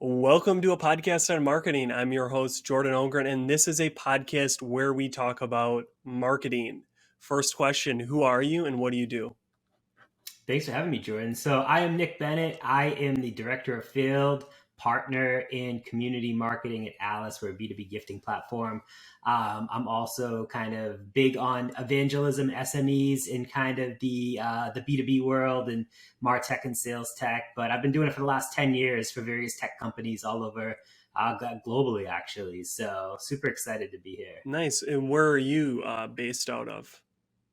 Welcome to a podcast on marketing. I'm your host, Jordan Ogren, and this is a podcast where we talk about marketing. First question, who are you and what do you do? Thanks for having me, Jordan. So I am Nick Bennett. I am the Director of Field Partner in Community Marketing at Alice. We're a B2B gifting platform. I'm also kind of big on evangelism, SMEs in kind of the B2B world and MarTech and sales tech. But I've been doing it for the last 10 years for various tech companies all over globally, actually. So super excited to be here. Nice. And where are you based out of?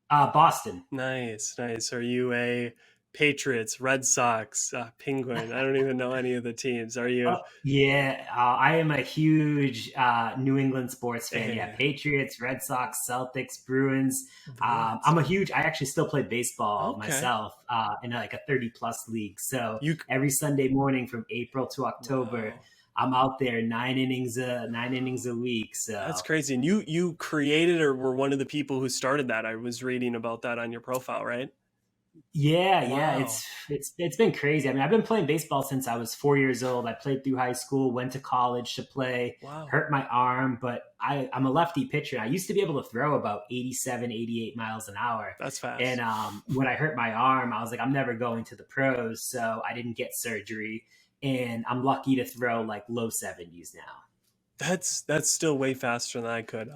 Boston. Nice, nice. Are you a Patriots, Red Sox, Penguin? I don't even know any of the teams. Are you? Yeah, I am a huge New England sports fan. Yeah, Eh, Patriots, Red Sox, Celtics, Bruins. Bruins. I actually still play baseball Okay. myself in like a 30 plus league. So You, every Sunday morning from April to October, wow. I'm out there nine innings a week. That's So crazy. And you created or were one of the people who started that. I was reading about that on your profile, right? yeah, Wow. it's been crazy. I mean, I've been playing baseball since I was 4 years old. I played through high school, went to college to play, Wow. hurt my arm, but I'm a lefty pitcher. I used to be able to throw about 87, 88 miles an hour. That's And fast. when I hurt my arm, I was like, I'm never going to the pros. So I didn't get surgery. And I'm lucky to throw like low 70s now. That's still way faster than I could.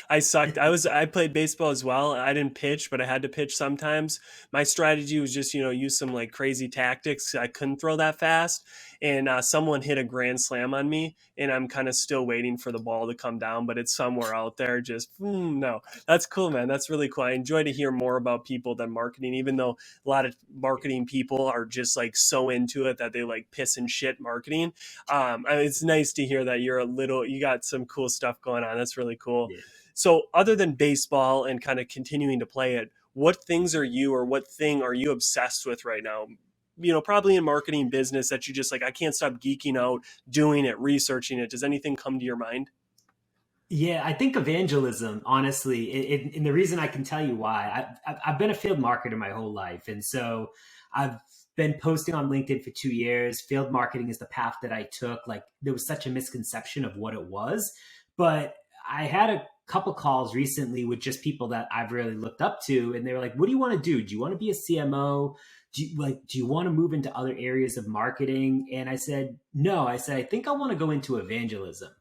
I sucked. I played baseball as well. I didn't pitch, but I had to pitch sometimes. My strategy was just use some like crazy tactics. I couldn't throw that fast, and someone hit a grand slam on me, and I'm kind of still waiting for the ball to come down, but it's somewhere out there. Just no, that's cool, man. That's really cool. I enjoy to hear more about people than marketing, even though a lot of marketing people are just like so into it that they like piss and shit marketing. It's nice to hear that you got some cool stuff going on. That's really cool. Yeah. So, other than baseball and kind of continuing to play it, what things are you or what thing are you obsessed with right now? Probably in marketing business that you just like, I can't stop geeking out, doing it, researching it. Does anything come to your mind? Yeah, I think evangelism, honestly, and the reason I can tell you why, I've been a field marketer my whole life. And so I've been posting on LinkedIn for 2 years. Field marketing is the path that I took. Like there was such a misconception of what it was. But I had a couple calls recently with just people that I've really looked up to. And they were like, what do you want to do? Do you want to be a CMO? Do you want to move into other areas of marketing? And I said, no. I said, I think I want to go into evangelism.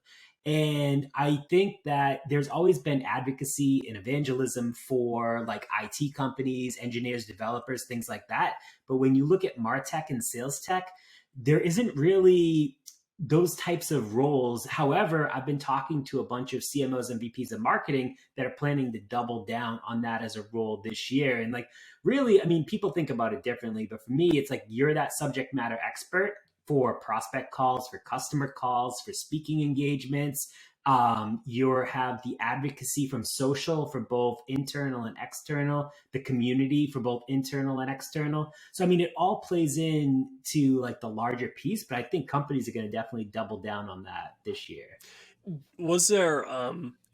And I think that there's always been advocacy and evangelism for like IT companies, engineers, developers, things like that. But when you look at MarTech and sales tech, there isn't really those types of roles. However, I've been talking to a bunch of CMOs and VPs of marketing that are planning to double down on that as a role this year. And like, really, I mean, people think about it differently, but for me, it's like you're that subject matter expert for prospect calls, for customer calls, for speaking engagements. You have the advocacy from social for both internal and external, the community for both internal and external. So, I mean, it all plays into like the larger piece, but I think companies are going to definitely double down on that this year. Was there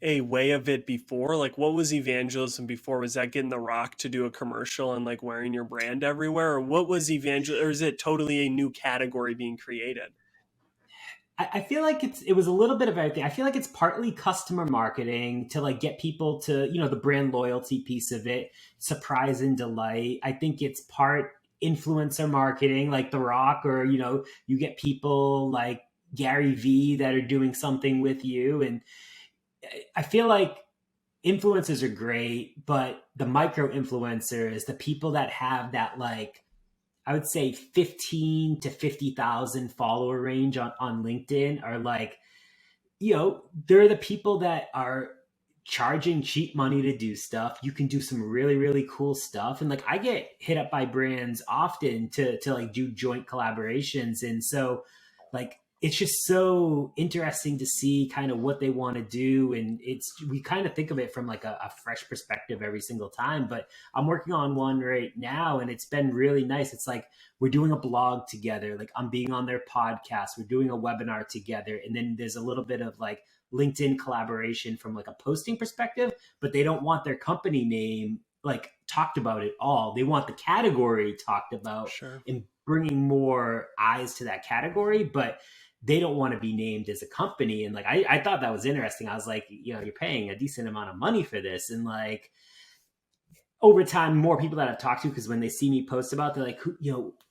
a way of it before? Like, what was evangelism before? Was that getting The Rock to do a commercial and like wearing your brand everywhere? Or what was or is it totally a new category being created? I feel like it was a little bit of everything. I feel like it's partly customer marketing to like get people to, the brand loyalty piece of it, surprise and delight. I think it's part influencer marketing like The Rock, or you get people like Gary V that are doing something with you. And I feel like influencers are great, but the micro influencers, the people that have that like I would say 15 to 50,000 follower range on LinkedIn are like, they're the people that are charging cheap money to do stuff. You can do some really, really cool stuff. And like I get hit up by brands often to like do joint collaborations. And so like it's just so interesting to see kind of what they want to do. And we kind of think of it from like a fresh perspective every single time. But I'm working on one right now and it's been really nice. It's like we're doing a blog together, like I'm being on their podcast, we're doing a webinar together. And then there's a little bit of like LinkedIn collaboration from like a posting perspective, but they don't want their company name like talked about at all. They want the category talked about Sure. and bringing more eyes to that category. But they don't want to be named as a company. And like, I thought that was interesting. I was like, you're paying a decent amount of money for this. And like, over time, more people that I've talked to, because when they see me post about, they're like,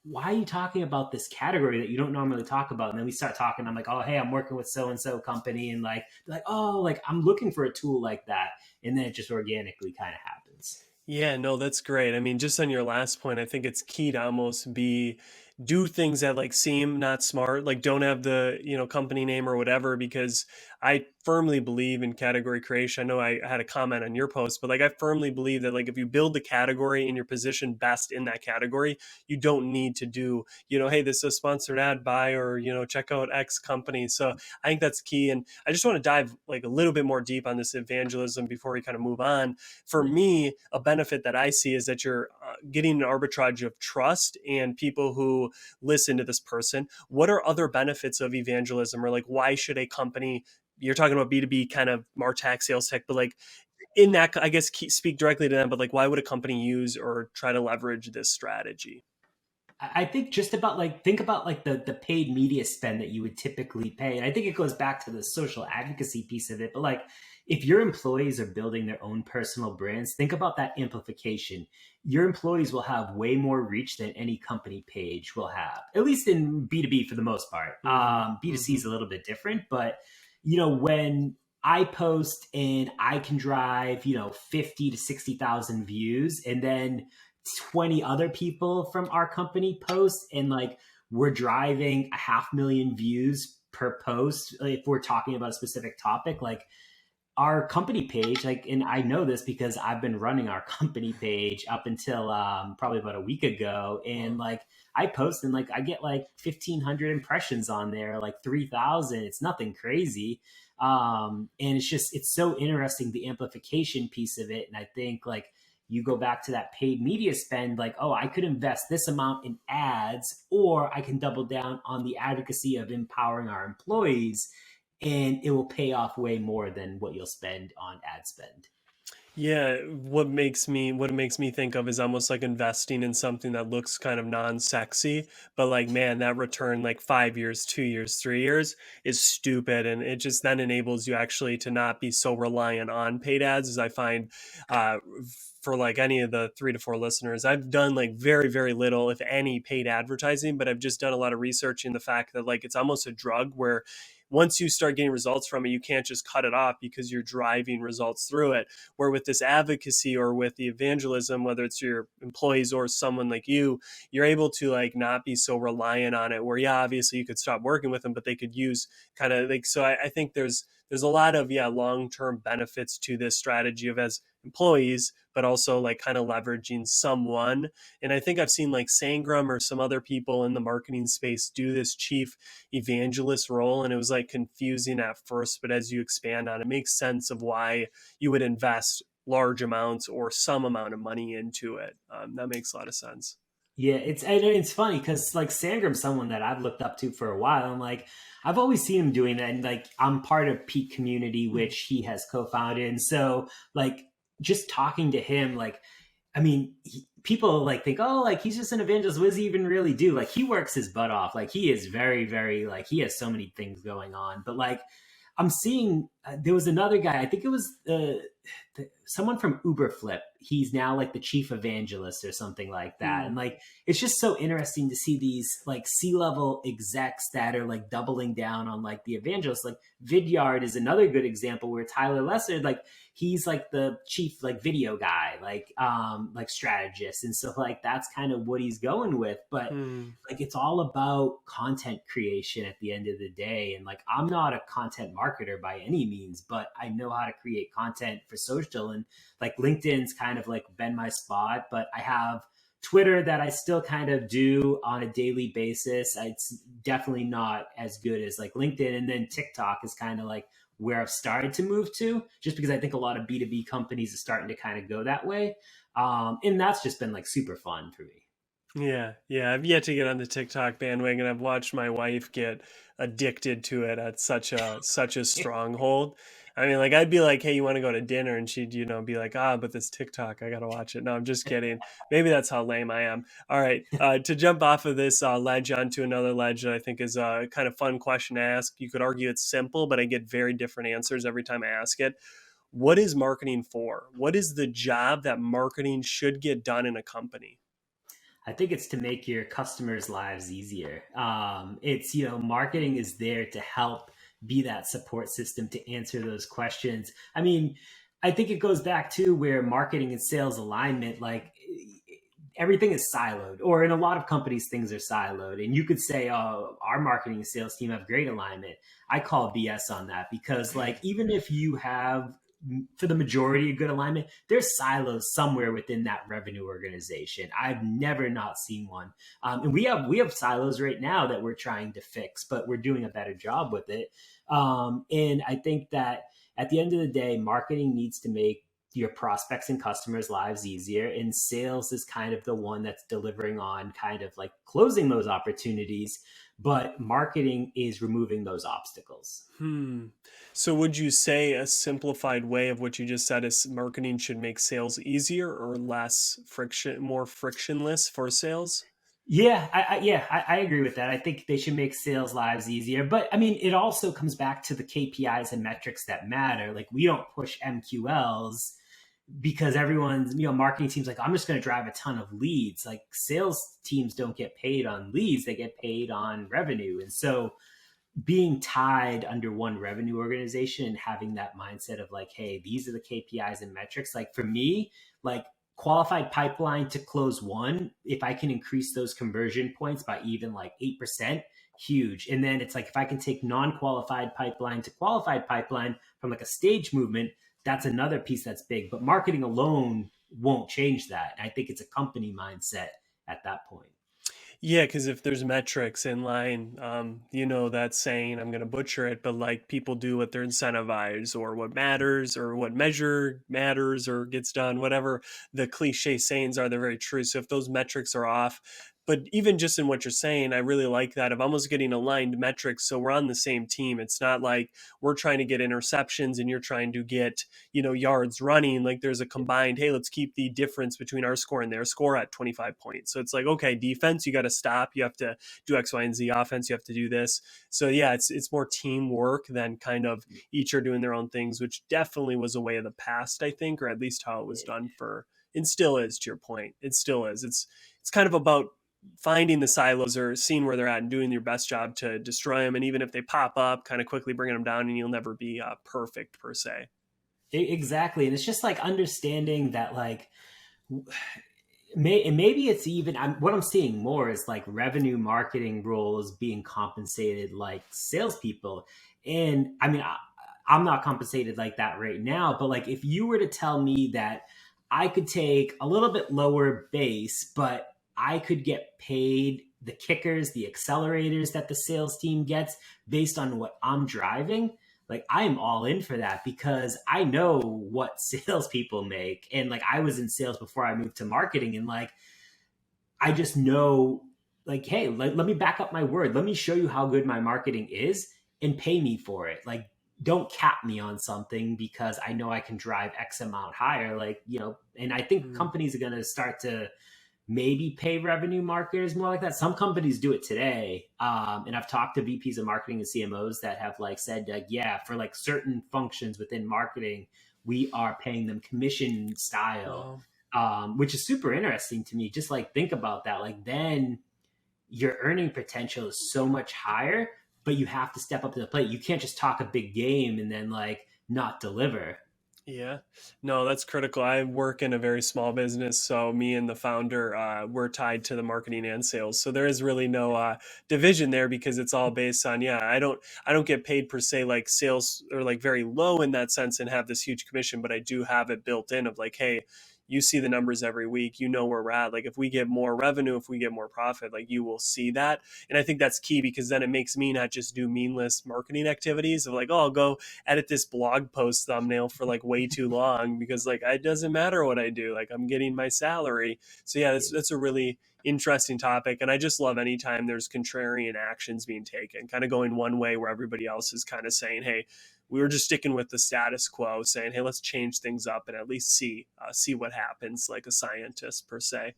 why are you talking about this category that you don't normally talk about? And then we start talking. I'm like, oh, hey, I'm working with so and so company, and like, they're like, oh, like I'm looking for a tool like that, and then it just organically kind of happens. Yeah, no, that's great. I mean, just on your last point, I think it's key to almost do things that like seem not smart, like don't have the, company name or whatever, because I firmly believe in category creation. I know I had a comment on your post, but like I firmly believe that like if you build the category and you're positioned best in that category, you don't need to do, hey, this is a sponsored ad by, or, check out X company. So I think that's key. And I just want to dive like a little bit more deep on this evangelism before we kind of move on. For me, a benefit that I see is that you're getting an arbitrage of trust and people who listen to this person. What are other benefits of evangelism, or like why should a company? You're talking about B2B kind of MarTech, sales tech, but like in that, I guess speak directly to them. But like, why would a company use or try to leverage this strategy? I think just about like think about like the paid media spend that you would typically pay. And I think it goes back to the social advocacy piece of it. But like if your employees are building their own personal brands, think about that amplification. Your employees will have way more reach than any company page will have, at least in B2B for the most part. Mm-hmm. B2C Mm-hmm. is a little bit different, but when I post and I can drive, 50 to 60,000 views, and then 20 other people from our company post, and like we're driving 500,000 views per post if we're talking about a specific topic. Like our company page, like, and I know this because I've been running our company page up until probably about a week ago, and like I post and like I get like 1,500 impressions on there, like 3,000. It's nothing crazy. And it's so interesting, the amplification piece of it. And I think like you go back to that paid media spend, like, oh, I could invest this amount in ads, or I can double down on the advocacy of empowering our employees, and it will pay off way more than what you'll spend on ad spend. Yeah, what it makes me think of is almost like investing in something that looks kind of non-sexy, but like man, that return like 5 years, 2 years, 3 years is stupid, and it just then enables you actually to not be so reliant on paid ads. As I find, uh, for like any of the 3 to 4 listeners, I've done like very, very little, if any, paid advertising, but I've just done a lot of research in the fact that like it's almost a drug where once you start getting results from it, you can't just cut it off because you're driving results through it. Where with this advocacy or with the evangelism, whether it's your employees or someone like you're able to like not be so reliant on it. Where yeah, obviously you could stop working with them, but they could use kind of like, so I think there's a lot of long-term benefits to this strategy of as employees, but also like kind of leveraging someone. And I think I've seen like Sangram or some other people in the marketing space do this chief evangelist role, and it was like confusing at first, but as you expand on it, makes sense of why you would invest large amounts or some amount of money into it. That makes a lot of sense. Yeah, it's funny because like Sangram's someone that I've looked up to for a while. And like I've always seen him doing that. And like I'm part of Peak Community, which he has co-founded. And so like just talking to him, like I mean, people like think, oh, like he's just an evangelist. What does he even really do? Like he works his butt off. Like he is very, very like he has so many things going on. But like I'm seeing, there was another guy. I think it was someone from Uberflip. He's now like the chief evangelist or something like that. Hmm. And like it's just so interesting to see these like C-level execs that are like doubling down on like the evangelist. Like Vidyard is another good example where Tyler Lesser, like he's like the chief like video guy, like strategist. And so like that's kind of what he's going with. But Hmm. like it's all about content creation at the end of the day. And like I'm not a content marketer by any means, but I know how to create content for social. And like LinkedIn's kind of like been my spot, but I have Twitter that I still kind of do on a daily basis. It's definitely not as good as like LinkedIn. And then TikTok is kind of like where I've started to move to, just because I think a lot of B2B companies are starting to kind of go that way. And that's just been like super fun for me. Yeah, yeah. I've yet to get on the TikTok bandwagon. I've watched my wife get addicted to it at such a stronghold. I mean, like, I'd be like, hey, you want to go to dinner? And she'd, be like, ah, but this TikTok, I got to watch it. No, I'm just kidding. Maybe that's how lame I am. All right. To jump off of this ledge onto another ledge that I think is a kind of fun question to ask. You could argue it's simple, but I get very different answers every time I ask it. What is marketing for? What is the job that marketing should get done in a company? I think it's to make your customers' lives easier. It's, marketing is there to help be that support system to answer those questions. I mean, I think it goes back to where marketing and sales alignment, like everything is siloed, or in a lot of companies, things are siloed. And you could say, oh, our marketing and sales team have great alignment. I call BS on that because, like, even if you have, for the majority, of good alignment, there's silos somewhere within that revenue organization. I've never not seen one, and we have silos right now that we're trying to fix, but we're doing a better job with it. And I think that at the end of the day, marketing needs to make your prospects and customers' lives easier, and sales is kind of the one that's delivering on kind of like closing those opportunities, but marketing is removing those obstacles. Hmm. So would you say a simplified way of what you just said is marketing should make sales easier or less friction, more frictionless for sales? Yeah, I agree with that. I think they should make sales lives easier. But I mean, it also comes back to the KPIs and metrics that matter. Like, we don't push MQLs because everyone's, marketing teams like, I'm just going to drive a ton of leads. Like, sales teams don't get paid on leads, they get paid on revenue. And so being tied under one revenue organization and having that mindset of like, hey, these are the KPIs and metrics. Like, for me, like, qualified pipeline to close one, if I can increase those conversion points by even like 8%, huge. And then it's like, if I can take non-qualified pipeline to qualified pipeline from like a stage movement, that's another piece that's big. But marketing alone won't change that. I think it's a company mindset at that point. Yeah, because if there's metrics in line, that saying, I'm going to butcher it, but like people do what they're incentivized or what matters or what measure matters or gets done, whatever the cliche sayings are, they're very true. So if those metrics are off, but even just in what you're saying, I really like that of almost getting aligned metrics. So we're on the same team. It's not like we're trying to get interceptions and you're trying to get, yards running. Like there's a combined, hey, let's keep the difference between our score and their score at 25 points. So it's like, okay, defense, you got to stop. You have to do X, Y, and Z. Offense, you have to do this. So yeah, it's more teamwork than kind of each are doing their own things, which definitely was a way of the past, I think, or at least how it was done for, and still is, to your point. It still is. It's kind of about finding the silos or seeing where they're at and doing your best job to destroy them. And even if they pop up, kind of quickly bringing them down, and you'll never be perfect per se. Exactly. And it's just like understanding that, like, maybe it's even, what I'm seeing more is like revenue marketing roles being compensated like salespeople. And I mean, I'm not compensated like that right now, but like, if you were to tell me that I could take a little bit lower base, but I could get paid the kickers, the accelerators that the sales team gets based on what I'm driving, like, I'm all in for that because I know what salespeople make. And like, I was in sales before I moved to marketing. And like, I just know, like, hey, let me back up my word. Let me show you how good my marketing is and pay me for it. Like, don't cap me on something because I know I can drive X amount higher. Like, and I think Mm. companies are going to start to maybe pay revenue marketers more like that. Some companies do it today. And I've talked to VPs of marketing and CMOs that have like said, like, yeah, for like certain functions within marketing, we are paying them commission style, Wow. which is super interesting to me. Just like think about that. Like, then your earning potential is so much higher, but you have to step up to the plate. You can't just talk a big game and then like not deliver. Yeah, no, that's critical. I work in a very small business, so me and the founder, we're tied to the marketing and sales. So there is really no division there because it's all based on, yeah. I don't get paid per se like sales or like very low in that sense and have this huge commission, but I do have it built in of like, hey, you see the numbers every week, you know where we're at. Like if we get more revenue, if we get more profit, like you will see that. And I think that's key because then it makes me not just do meaningless marketing activities of like, oh, I'll go edit this blog post thumbnail for like way too long because like it doesn't matter what I do. Like I'm getting my salary. So yeah, that's a really interesting topic. And I just love anytime there's contrarian actions being taken, kind of going one way where everybody else is kind of saying, hey, we were just sticking with the status quo, saying, hey, let's change things up and at least see what happens, like a scientist per se.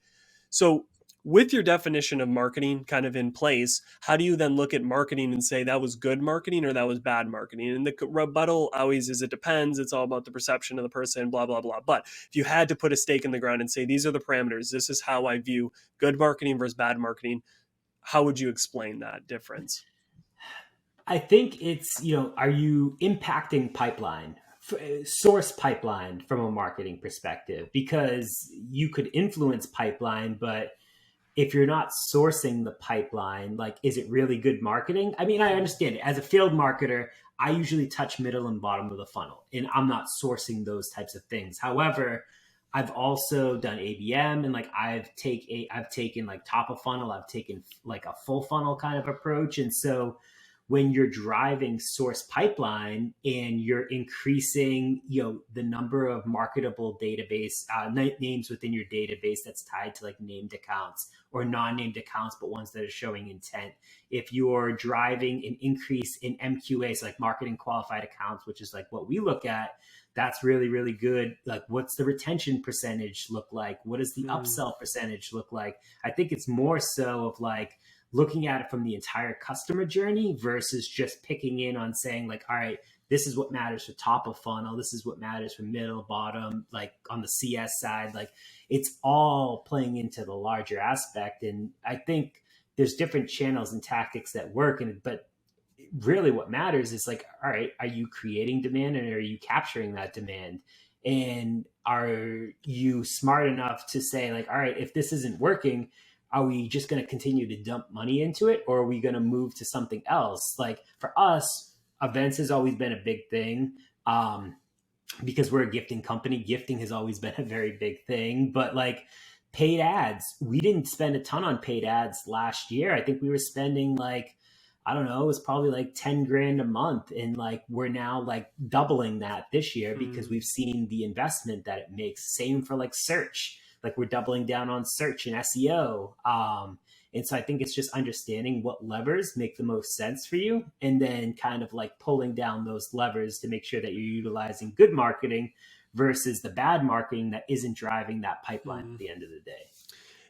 So with your definition of marketing kind of in place, how do you then look at marketing and say that was good marketing or that was bad marketing? And the rebuttal always is it depends. It's all about the perception of the person, blah, blah, blah. But if you had to put a stake in the ground and say, these are the parameters, this is how I view good marketing versus bad marketing, how would you explain that difference? I think it's, are you impacting pipeline, source pipeline from a marketing perspective? Because you could influence pipeline, but if you're not sourcing the pipeline, like, is it really good marketing? I mean, I understand it. As a field marketer, I usually touch middle and bottom of the funnel, and I'm not sourcing those types of things. However, I've also done ABM, and like I've taken like top of funnel, I've taken like a full funnel kind of approach. And so when you're driving source pipeline and you're increasing, the number of marketable database names within your database that's tied to like named accounts or non-named accounts, but ones that are showing intent. If you're driving an increase in MQAs, like marketing qualified accounts, which is like what we look at, that's really, really good. Like, what's the retention percentage look like? What does the upsell percentage look like? I think it's more so of like, looking at it from the entire customer journey versus just picking in on saying like, all right, this is what matters for top of funnel. This is what matters for middle, bottom, like on the CS side. Like, it's all playing into the larger aspect. And I think there's different channels and tactics that work. But really what matters is like, all right, are you creating demand and are you capturing that demand? And are you smart enough to say like, all right, if this isn't working, are we just going to continue to dump money into it, or are we going to move to something else? Like for us, events has always been a big thing, because we're a gifting company. Gifting has always been a very big thing. But like paid ads, we didn't spend a ton on paid ads last year. I think we were spending like, I don't know, it was probably like 10 grand a month. And like, we're now like doubling that this year because we've seen the investment that it makes. Same for like search. Like we're doubling down on search and SEO. And so I think it's just understanding what levers make the most sense for you and then kind of like pulling down those levers to make sure that you're utilizing good marketing versus the bad marketing that isn't driving that pipeline at the end of the day.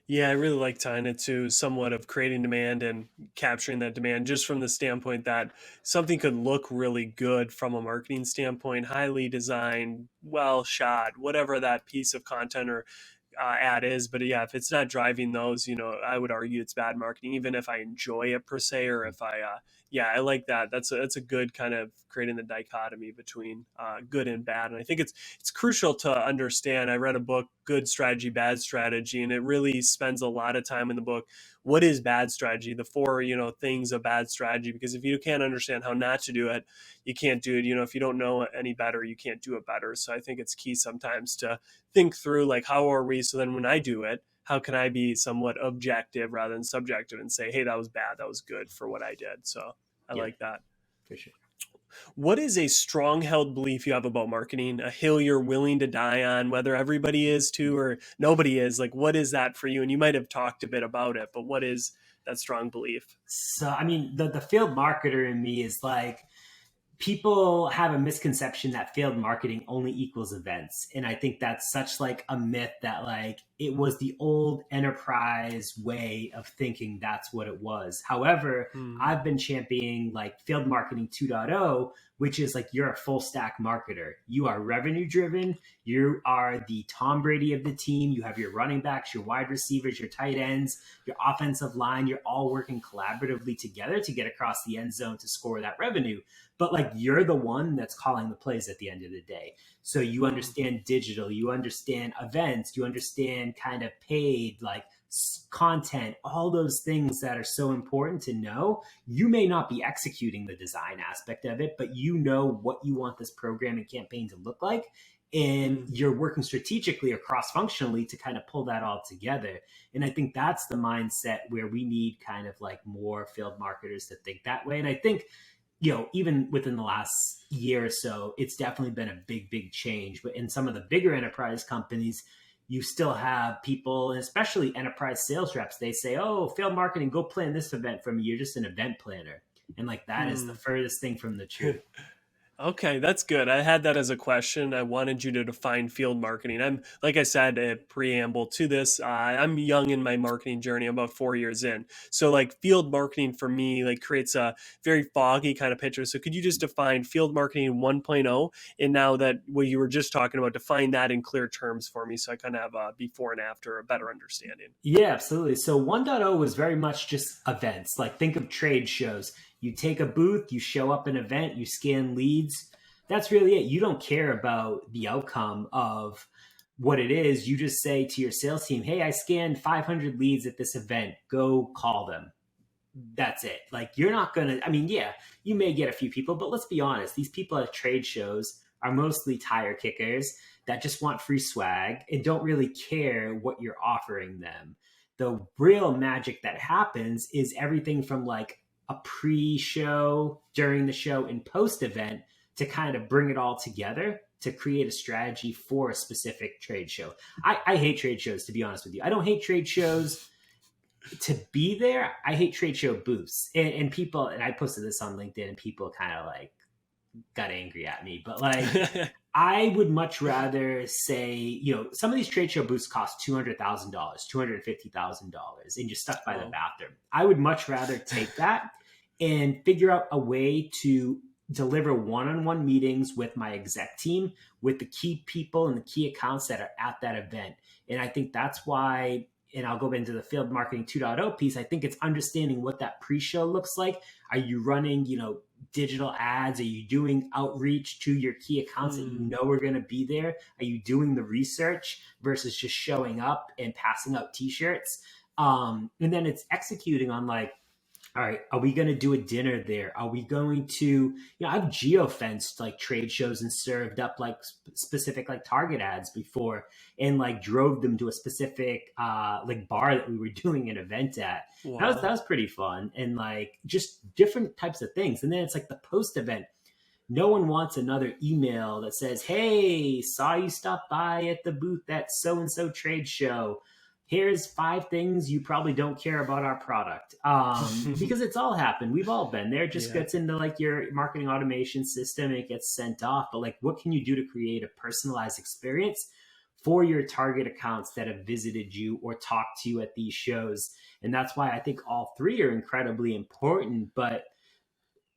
Yeah, I really like tying it to somewhat of creating demand and capturing that demand just from the standpoint that something could look really good from a marketing standpoint, highly designed, well shot, whatever that piece of content or ad is. But yeah, if it's not driving those, I would argue it's bad marketing, even if I enjoy it per se, or if yeah, I like that. That's a good kind of creating the dichotomy between good and bad. And I think it's crucial to understand. I read a book, Good Strategy, Bad Strategy, and it really spends a lot of time in the book. What is bad strategy? The four, things of bad strategy. Because if you can't understand how not to do it, you can't do it. If you don't know any better, you can't do it better. So I think it's key sometimes to think through like, how are we? So then when I do it, how can I be somewhat objective rather than subjective and say, hey, that was bad, that was good for what I did. So I like that. For sure. What is a strong held belief you have about marketing, a hill you're willing to die on, whether everybody is too or nobody is? Like, what is that for you? And you might have talked a bit about it, but what is that strong belief? So, I mean, the field marketer in me is like, people have a misconception that field marketing only equals events. And I think that's such like a myth that like it was the old enterprise way of thinking that's what it was. However, I've been championing like field marketing 2.0, which is like you're a full stack marketer. You are revenue driven. You are the Tom Brady of the team. You have your running backs, your wide receivers, your tight ends, your offensive line. You're all working collaboratively together to get across the end zone to score that revenue. But like you're the one that's calling the plays at the end of the day. So you understand digital, you understand events, you understand kind of paid, like content, all those things that are so important to know. You may not be executing the design aspect of it, but you know what you want this program and campaign to look like. And you're working strategically or cross-functionally to kind of pull that all together. And I think that's the mindset where we need kind of like more field marketers to think that way. And I think, even within the last year or so, it's definitely been a big, big change. But in some of the bigger enterprise companies, you still have people, and especially enterprise sales reps, they say, oh, field marketing, go plan this event for me. You're just an event planner. And like that is the Hmm. furthest thing from the truth. Okay, that's good. I had that as a question. I wanted you to define field marketing. I'm, like I said, a preamble to this. I'm young in my marketing journey. I'm about 4 years in. So, like, field marketing for me, like, creates a very foggy kind of picture. So, could you just define field marketing 1.0? And now that what you were just talking about, define that in clear terms for me, so I kind of have a before and after, a better understanding. Yeah, absolutely. So 1.0 was very much just events. Like think of trade shows. You take a booth, you show up an event, you scan leads. That's really it. You don't care about the outcome of what it is. You just say to your sales team, hey, I scanned 500 leads at this event. Go call them. That's it. Like you're not going to, I mean, yeah, you may get a few people, but let's be honest. These people at trade shows are mostly tire kickers that just want free swag and don't really care what you're offering them. The real magic that happens is everything from like a pre-show, during the show, and post-event to kind of bring it all together to create a strategy for a specific trade show. I hate trade shows, to be honest with you. I don't hate trade shows to be there. I hate trade show booths. And people, and I posted this on LinkedIn, and people kind of like got angry at me, but like, I would much rather say, some of these trade show booths cost $200,000, $250,000, and you're stuck by the Oh. bathroom. I would much rather take that and figure out a way to deliver one-on-one meetings with my exec team, with the key people and the key accounts that are at that event. And I think that's why, and I'll go into the field marketing 2.0 piece. I think it's understanding what that pre-show looks like. Are you running, digital ads? Are you doing outreach to your key accounts that you Hmm. know are going to be there? Are you doing the research versus just showing up and passing out t-shirts? And then it's executing on like, all right, are we going to do a dinner there? Are we going to, I've geofenced like trade shows and served up like specific like Target ads before, and like drove them to a specific like bar that we were doing an event at. That Wow. was pretty fun, and like just different types of things. And then it's like the post event. No one wants another email that says, hey, saw you stop by at the booth at so and so trade show. Here's 5 things you probably don't care about our product. Because it's all happened. We've all been there. It just Yeah. gets into like your marketing automation system and it gets sent off. But like, what can you do to create a personalized experience for your target accounts that have visited you or talked to you at these shows? And that's why I think all three are incredibly important. But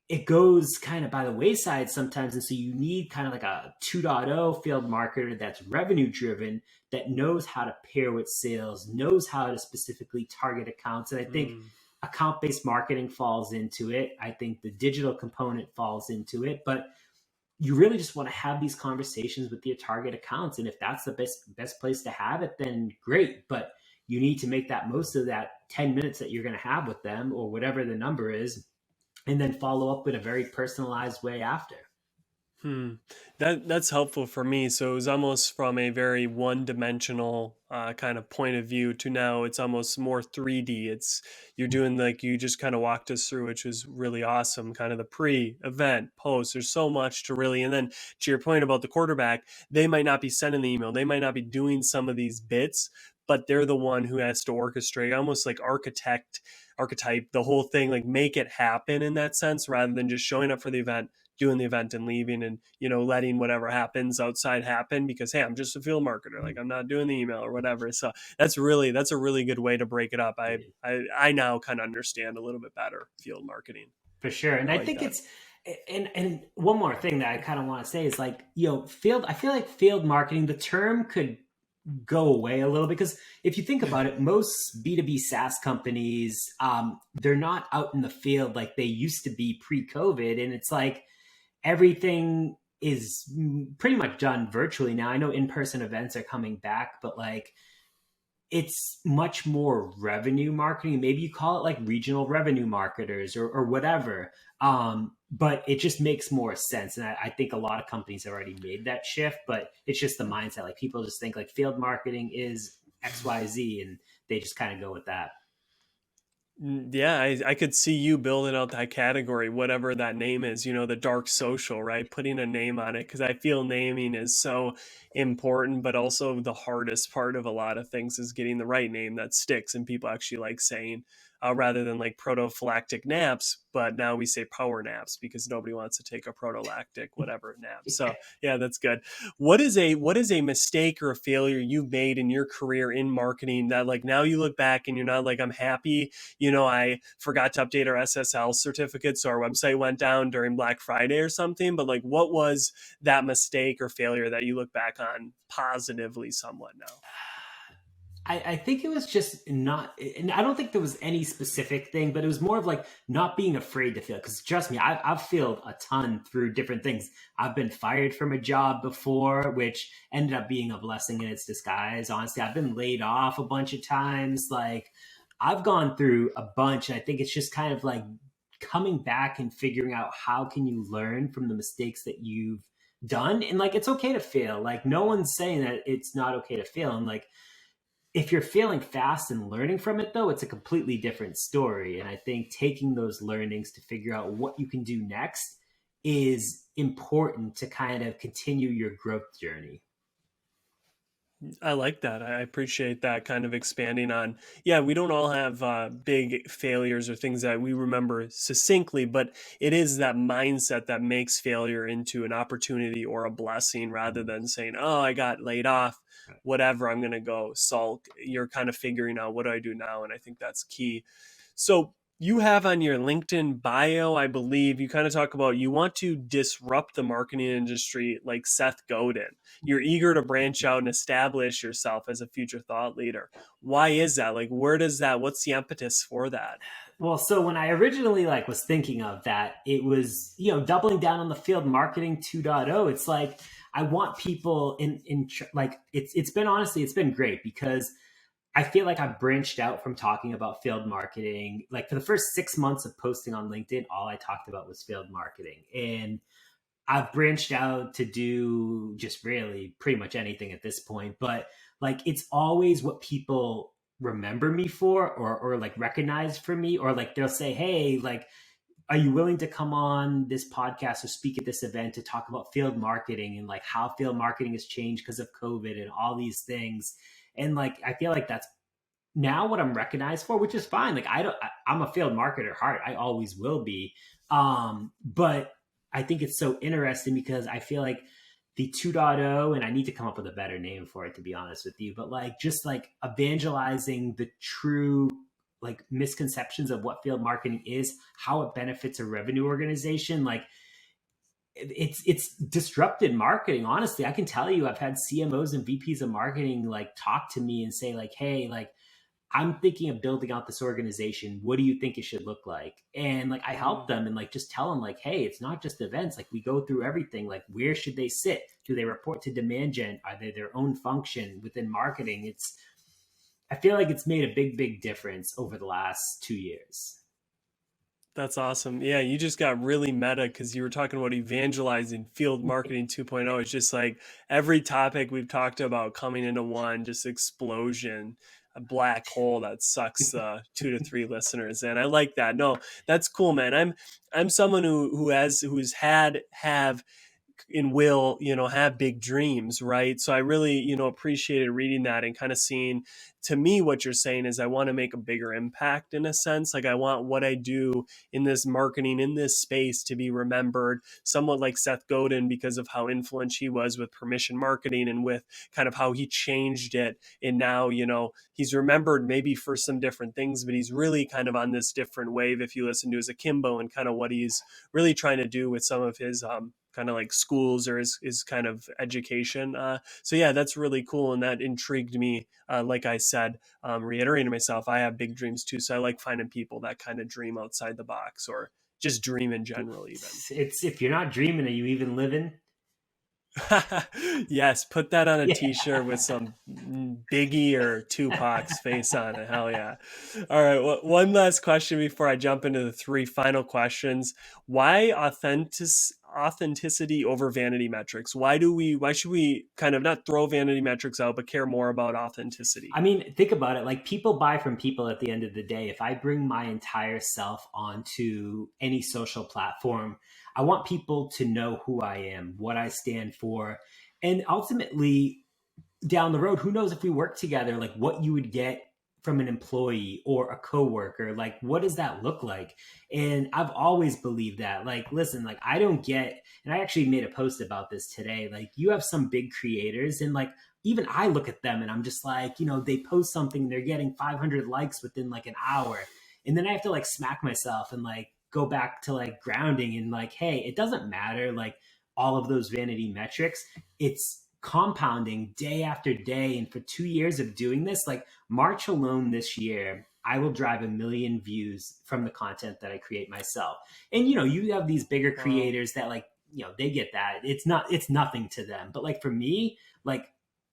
it goes kind of by the wayside sometimes. And so you need kind of like a 2.0 field marketer that's revenue driven, that knows how to pair with sales, knows how to specifically target accounts. And I think Hmm. account based marketing falls into it. I think the digital component falls into it. But you really just want to have these conversations with your target accounts. And if that's the best place to have it, then great. But you need to make that most of that 10 minutes that you're going to have with them, or whatever the number is, and then follow up in a very personalized way after. Hmm. That's helpful for me. So it was almost from a very one-dimensional kind of point of view to now it's almost more 3D. It's you're doing like you just kind of walked us through, which was really awesome. Kind of the pre-event, post. There's so much to really, and then to your point about the quarterback, they might not be sending the email, they might not be doing some of these bits, but they're the one who has to orchestrate, almost like archetype the whole thing, like make it happen in that sense, rather than just showing up for the event, doing the event and leaving, and letting whatever happens outside happen because hey, I'm just a field marketer, like I'm not doing the email or whatever. So that's a really good way to break it up. I now kind of understand a little bit better field marketing. For sure. And I I like think that. it's, and one more thing that I kind of want to say is like, field, I feel like field marketing, the term could go away a little, because if you think about it, most B2B SaaS companies, they're not out in the field like they used to be pre-COVID. And it's like everything is pretty much done virtually now. I know in-person events are coming back, but like it's much more revenue marketing. Maybe you call it like regional revenue marketers or whatever. But it just makes more sense. And I think a lot of companies have already made that shift, but it's just the mindset. Like people just think like field marketing is XYZ, and they just kind of go with that. Yeah, I could see you building out that category, whatever that name is, the dark social, right? Putting a name on it, because I feel naming is so important, but also the hardest part of a lot of things is getting the right name that sticks and people actually like saying, rather than like prophylactic naps. But now we say power naps because nobody wants to take a prophylactic whatever nap. So yeah, that's good. What is a mistake or a failure you've made in your career in marketing that like now you look back and you're not like, I'm happy, I forgot to update our SSL certificate, so our website went down during Black Friday or something. But like, what was that mistake or failure that you look back on positively somewhat now? I think it was just not, and I don't think there was any specific thing, but it was more of like not being afraid to fail. Because trust me, I've failed a ton through different things. I've been fired from a job before, which ended up being a blessing in its disguise. Honestly, I've been laid off a bunch of times. Like, I've gone through a bunch. I think it's just kind of like coming back and figuring out how can you learn from the mistakes that you've done. And like, it's okay to fail. Like, no one's saying that it's not okay to fail. And like, if you're failing fast and learning from it, though, it's a completely different story. And I think taking those learnings to figure out what you can do next is important to kind of continue your growth journey. I like that. I appreciate that kind of expanding on. Yeah, we don't all have big failures or things that we remember succinctly, but it is that mindset that makes failure into an opportunity or a blessing rather than saying, oh, I got laid off, whatever, I'm going to go sulk. You're kind of figuring out, what do I do now? And I think that's key. So you have on your LinkedIn bio, I believe, you kind of talk about you want to disrupt the marketing industry like Seth Godin. You're eager to branch out and establish yourself as a future thought leader. Why is that? Like, what's the impetus for that? Well, so when I originally like was thinking of that, it was, doubling down on the field marketing 2.0. It's like I want people like it's been, honestly, it's been great because I feel like I've branched out from talking about field marketing. Like, for the first 6 months of posting on LinkedIn, all I talked about was field marketing. And I've branched out to do just really pretty much anything at this point. But like, it's always what people remember me for, or like recognize for me, or like they'll say, hey, like, are you willing to come on this podcast or speak at this event to talk about field marketing and like how field marketing has changed because of COVID and all these things? And like, I feel like that's now what I'm recognized for, which is fine. Like, I'm a field marketer at heart. I always will be. But I think it's so interesting because I feel like the 2.0, and I need to come up with a better name for it, to be honest with you, but like, just like evangelizing the true like misconceptions of what field marketing is, how it benefits a revenue organization. Like, it's disrupted marketing. Honestly, I can tell you, I've had CMOs and VPs of marketing like talk to me and say like, hey, like, I'm thinking of building out this organization. What do you think it should look like? And like, I help them and like just tell them like, hey, it's not just events. Like, we go through everything. Like, where should they sit? Do they report to demand gen? Are they their own function within marketing? I feel like it's made a big, big difference over the last 2 years. That's awesome. Yeah, you just got really meta because you were talking about evangelizing field marketing 2.0. It's just like every topic we've talked about coming into one, just explosion, a black hole that sucks 2 to 3 listeners in. I like that. No, that's cool, man. I'm someone who's had have and will have big dreams, right? So I really appreciated reading that and kind of seeing, to me, what you're saying is I want to make a bigger impact in a sense. Like, I want what I do in this marketing in this space to be remembered somewhat like Seth Godin, because of how influential he was with permission marketing and with kind of how he changed it. And now he's remembered maybe for some different things, but he's really kind of on this different wave if you listen to his Akimbo and kind of what he's really trying to do with some of his kind of like schools or his kind of education. So yeah, that's really cool. And that intrigued me. Like I said, reiterating myself, I have big dreams too. So I like finding people that kind of dream outside the box or just dream in general even. It's if you're not dreaming, are you even living? Yes, put that on a Yeah. t-shirt with some Biggie or Tupac's face on it. Hell yeah. All right, well, one last question before I jump into the three final questions. Why authenticity over vanity metrics? Why should we kind of not throw vanity metrics out, but care more about authenticity? I mean, think about it. Like, people buy from people at the end of the day. If I bring my entire self onto any social platform, I want people to know who I am, what I stand for. And ultimately, down the road, who knows if we work together, like what you would get from an employee or a coworker, like what does that look like? And I've always believed that, like, listen, like I don't get, and I actually made a post about this today, like you have some big creators and like even I look at them and I'm just like, they post something, they're getting 500 likes within like an hour. And then I have to like smack myself and like go back to like grounding and like, hey, it doesn't matter like all of those vanity metrics. It's compounding day after day. And for 2 years of doing this, like March alone this year, I will drive 1 million views from the content that I create myself. And you have these bigger Wow. creators that like, they get that. It's nothing to them. But like for me, like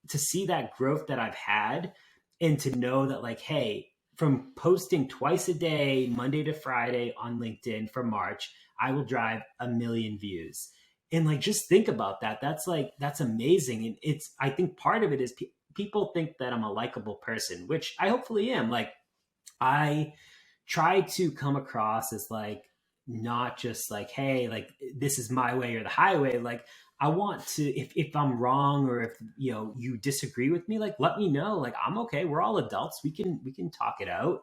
to see that growth that I've had and to know that like, hey, from posting twice a day, Monday to Friday on LinkedIn for March, I will drive 1 million views. And like, just think about that. That's amazing. And I think part of it is people think that I'm a likable person, which I hopefully am. Like, I try to come across as like not just like, hey, like this is my way or the highway. Like I want to, if I'm wrong or if you disagree with me, like let me know. Like I'm okay. We're all adults. We can talk it out.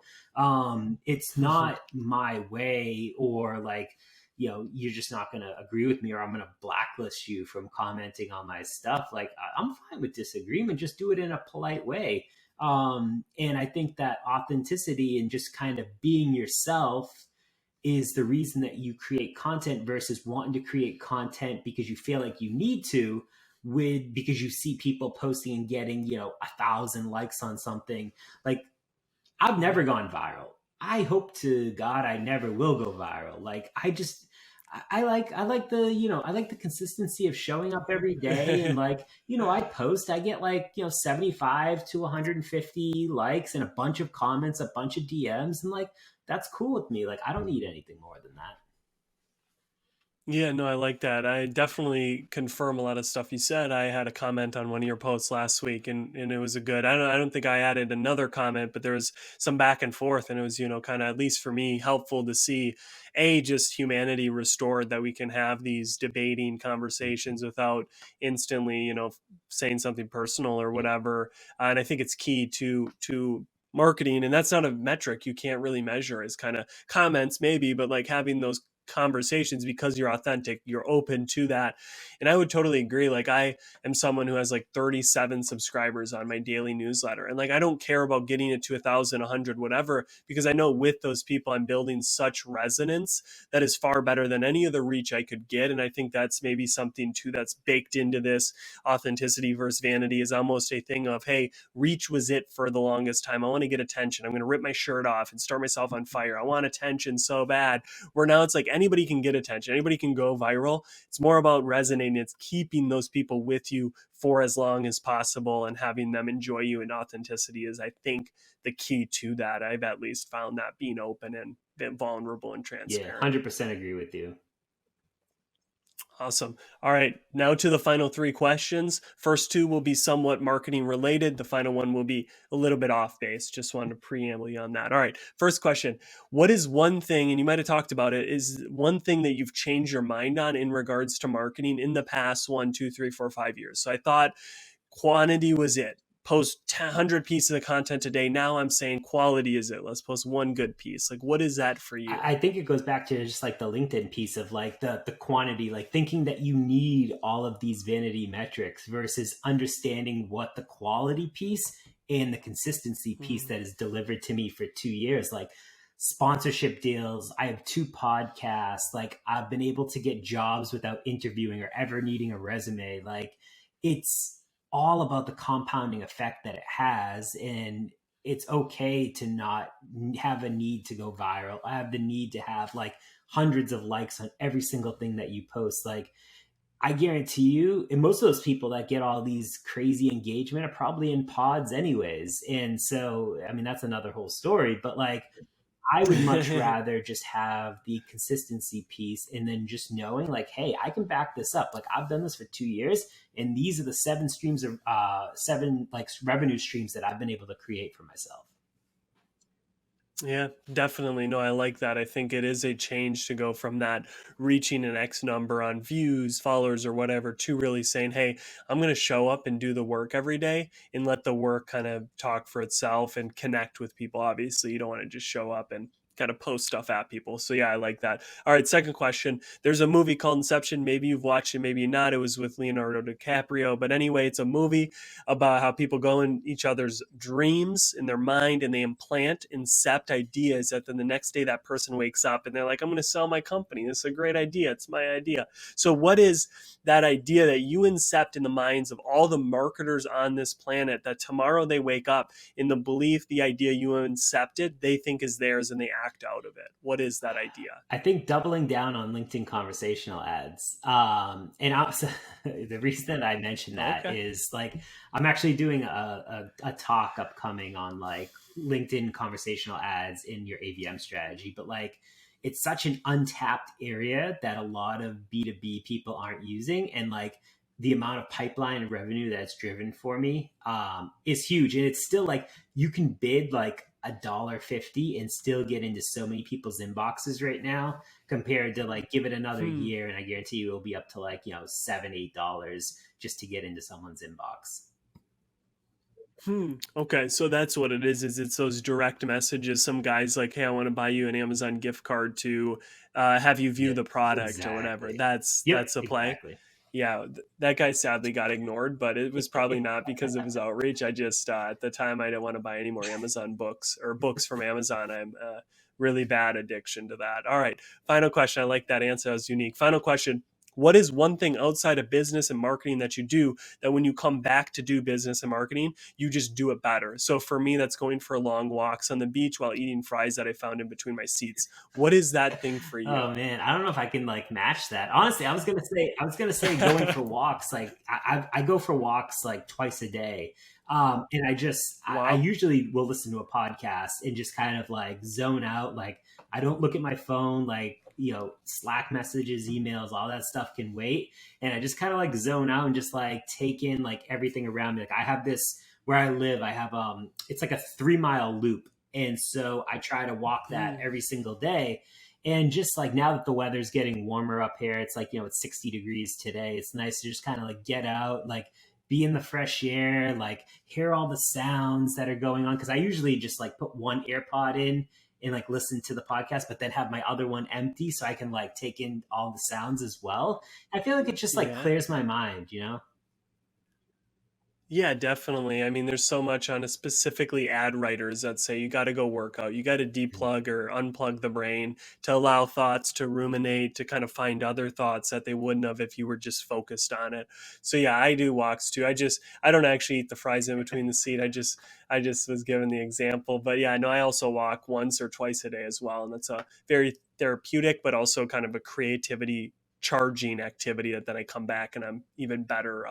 It's not my way, or like you're just not going to agree with me, or I'm going to blacklist you from commenting on my stuff. Like I'm fine with disagreement. Just do it in a polite way. And I think that authenticity and just kind of being yourself is the reason that you create content versus wanting to create content because you feel like you need to, because you see people posting and getting 1,000 likes on something. Like I've never gone viral. I hope to God I never will go viral. Like I like the I like the consistency of showing up every day. And like I post, I get like 75 to 150 likes and a bunch of comments, a bunch of DMs, and like that's cool with me. Like I don't need anything more than that. Yeah, no, I like that. I definitely confirm a lot of stuff you said. I had a comment on one of your posts last week, and it was a good. I don't think I added another comment, but there was some back and forth, and it was kind of, at least for me, helpful to see just humanity restored, that we can have these debating conversations without instantly saying something personal or Yeah. whatever. And I think it's key to marketing, and that's not a metric you can't really measure, is kind of comments maybe, but like having those conversations, because you're authentic, you're open to that. And I would totally agree. Like I am someone who has like 37 subscribers on my daily newsletter, and like I don't care about getting it to 1,000, 100, whatever, because I know with those people I'm building such resonance that is far better than any of the reach I could get. And I think that's maybe something too that's baked into this authenticity versus vanity, is almost a thing of, hey, reach was it for the longest time. I want to get attention, I'm going to rip my shirt off and start myself on fire, I want attention so bad. Where now it's like anybody can get attention, anybody can go viral. It's more about resonating. It's keeping those people with you for as long as possible and having them enjoy you. And authenticity is, I think, the key to that. I've at least found that, being open and vulnerable and Yeah, transparent. 100% agree with you. Awesome. All right. Now to the final three questions. First two will be somewhat marketing related. The final one will be a little bit off base. Just wanted to preamble you on that. All right. First question. What is one thing, and you might have talked about it, is one thing that you've changed your mind on in regards to marketing in the past 1, 2, 3, 4, 5 years? So I thought quantity was it. Post 100 pieces of content a day. Now I'm saying quality is it. Let's post one good piece. Like, what is that for you? I think it goes back to just like the LinkedIn piece of like the quantity, like thinking that you need all of these vanity metrics versus understanding what the quality piece and the consistency piece Mm. that is delivered to me for 2 years. Like sponsorship deals, I have 2 podcasts, like I've been able to get jobs without interviewing or ever needing a resume. Like it's all about the compounding effect that it has. And it's okay to not have a need to go viral. I have the need to have like hundreds of likes on every single thing that you post. Like I guarantee you, and most of those people that get all these crazy engagement are probably in pods anyways. And so, I mean, that's another whole story. But like I would much rather just have the consistency piece and then just knowing like, hey, I can back this up. Like I've done this for 2 years and these are the seven like revenue streams that I've been able to create for myself. Yeah, definitely. No, I like that. I think it is a change to go from that reaching an X number on views, followers, or whatever to really saying, hey, I'm going to show up and do the work every day and let the work kind of talk for itself and connect with people. Obviously, you don't want to just show up and kind of post stuff at people. So, yeah, I like that. All right, second question. There's a movie called Inception. Maybe you've watched it, maybe not. It was with Leonardo DiCaprio. But anyway, it's a movie about how people go in each other's dreams in their mind and they incept ideas that then the next day that person wakes up and they're like, I'm going to sell my company. This is a great idea. It's my idea. So what is that idea that you incept in the minds of all the marketers on this planet that tomorrow they wake up in the belief the idea you incepted they think is theirs and they act out of it? What is that idea? I think doubling down on LinkedIn conversational ads. And also, the reason that I mentioned that Okay. is like I'm actually doing a talk upcoming on like LinkedIn conversational ads in your AVM strategy, but like it's such an untapped area that a lot of B2B people aren't using. And like the amount of pipeline and revenue that's driven for me is huge. And it's still like you can bid like $1.50 and still get into so many people's inboxes right now compared to like give it another Hmm. year and I guarantee you it'll be up to like $7-8 just to get into someone's inbox. Okay, so that's what it is it's those direct messages. Some guys like, hey, I want to buy you an Amazon gift card to have you view Yep, the product or whatever. exactly. That's Yep, that's a play. exactly. Yeah, that guy sadly got ignored, but it was probably not because of his outreach. I just at the time I didn't want to buy any more Amazon books or books from Amazon. I'm really bad addiction to that. All right, final question. I like that answer. That was unique. Final question. What is one thing outside of business and marketing that you do that when you come back to do business and marketing, you just do it better? So for me, that's going for long walks on the beach while eating fries that I found in between my seats. What is that thing for Oh you? man, I don't know if I can like match that. Honestly, I was gonna say going for walks. Like I go for walks like twice a day, and I Wow. usually will listen to a podcast and just kind of like zone out. Like I don't look at my phone. Like Slack messages, emails, all that stuff can wait, and I just kind of like zone out and just like take in like everything around me. Like I have this where I live. I have it's like a 3 mile loop, and so I try to walk that Hmm. every single day and just like now that the weather's getting warmer up here, it's like, it's 60 degrees today. It's nice to just kind of like get out, like be in the fresh air, like hear all the sounds that are going on. Cause I usually just like put one AirPod in and like listen to the podcast, but then have my other one empty so I can like take in all the sounds as well. I feel like it just like Yeah. clears my mind. Yeah, definitely. I mean, there's so much on it, specifically ad writers that say you got to go work out. You got to deplug or unplug the brain to allow thoughts to ruminate, to kind of find other thoughts that they wouldn't have if you were just focused on it. So yeah, I do walks too. I don't actually eat the fries in between the seat. I just was given the example. But yeah, no, I also walk once or twice a day as well. And that's a very therapeutic, but also kind of a creativity charging activity that then I come back and I'm even better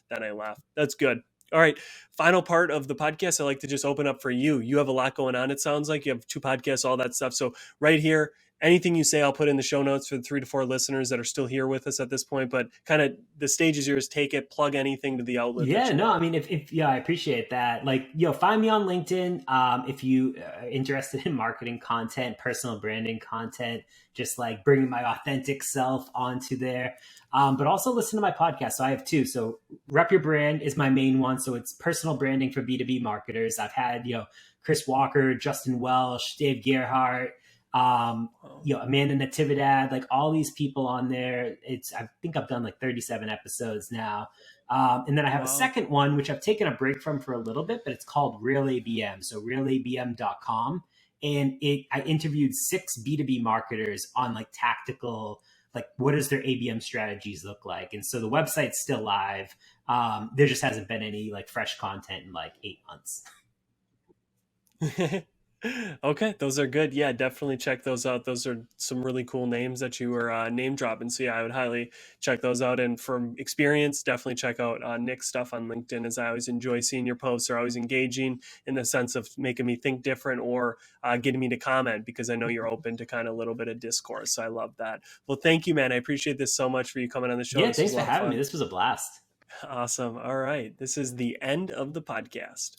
than I left. That's good. All right. Final part of the podcast, I like to just open up for you. You have a lot going on. It sounds like you have two podcasts, all that stuff. So, right here, anything you say, I'll put in the show notes for the 3 to 4 listeners that are still here with us at this point. But kind of the stage is yours. Take it, plug anything to the outlet that Yeah, you no, I want. mean, if yeah, I appreciate that. Like, find me on LinkedIn. If you are interested in marketing content, personal branding content, just like bringing my authentic self onto there. But also listen to my podcast. So I have two. So Rep Your Brand is my main one. So it's personal branding for B2B marketers. I've had, Chris Walker, Justin Welsh, Dave Gerhardt, Wow. Amanda Natividad, like all these people on there. I think I've done like 37 episodes now. And then I have a Wow. second one, which I've taken a break from for a little bit, but it's called Real ABM. So realabm.com. And I interviewed 6 B2B marketers on like tactical, like what does their ABM strategies look like? And so the website's still live. There just hasn't been any like fresh content in like 8 months. Okay, those are good. Yeah, definitely check those out. Those are some really cool names that you were name dropping. So yeah, I would highly check those out. And from experience, definitely check out Nick's stuff on LinkedIn. As I always enjoy seeing your posts; are always engaging in the sense of making me think different or getting me to comment because I know you're open to kind of a little bit of discourse. So I love that. Well, thank you, man. I appreciate this so much for you coming on the show. Yeah, This was thanks a for lot of having me. fun. This was a blast. Awesome. All right, this is the end of the podcast.